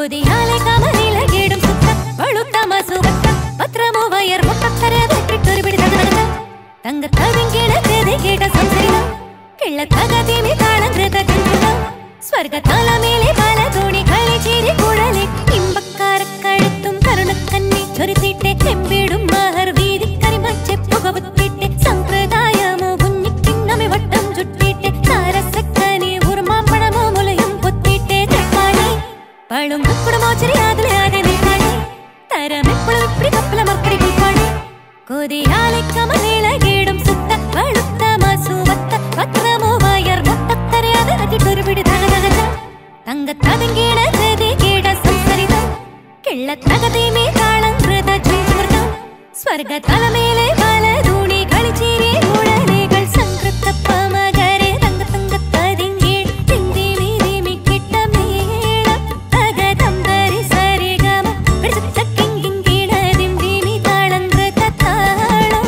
കൊതിയാലെ കമലിലകിടും സുത്ത വളുത്തമ സുവത്ത പത്രമോ wire മുട്ടത്തരതൊരു പിടി തകർത്ത തങ്കത്തതിങ്കിട കേട്ട സംസരിത കിള്ളത്തകതിമി താളങ്കൃത കണ്ടിത സ്വർഗത്താലമേലെ പല തോണി കളിച്ചിരി കുഴലി ഇമ്പക്കാരക്കഴുത്തും കരുണക്കന്നി ചൊരുത്തിട്ടെ ചെമ്പിടും മഹർ വീതി കരിമച്ച പുകവുത്തിട്ടെ സമ്പ്രദായമോ കുഞ്ഞിക്കിണ്ണമി വട്ടം ചുട്ടിട്ടെ താരസക്കനി ഉർമാമ്പഴമോ മുലയും പൊത്തിട്ടെ തെക്കാളി പളും കുടമോച്ചരിയാതിലാതെ നിൽക്കാളി തരമെപ്പോഴും ഇപ്പിടി കപ്പലമർപ്പടി കുൽപ്പാളി കൊതിയാലെ കമലിലകിടും സുത്ത വളുത്തമ സുവത്ത പത്രമോ വയർ മുട്ടത്തരയാതെ അതിട്ടൊരു പിടി തകതകത തങ്കത്തതിങ്കിട കേട സംസരിത കിള്ളത്തകതിമേ താളങ്കൃത ചുമൃതം സ്വർഗതലമേലെ പല ധൂണി കളിച്ചിരി കുഴലികൾ സംകൃതപ്പമകരെ തങ്കത്തതിങ്കീഴ് തിന്തിമി തിമിക്കിട്ട മേളം തകതം ധരി സരിഗമ പിടിച്ചക്കിങ്കിട തിന്തിമി താളങ്കൃത താളം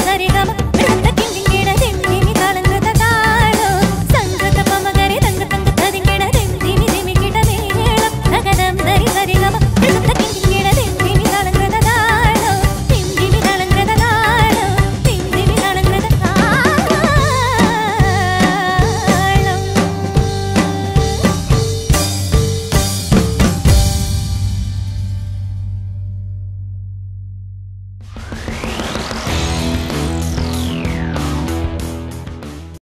Sari gama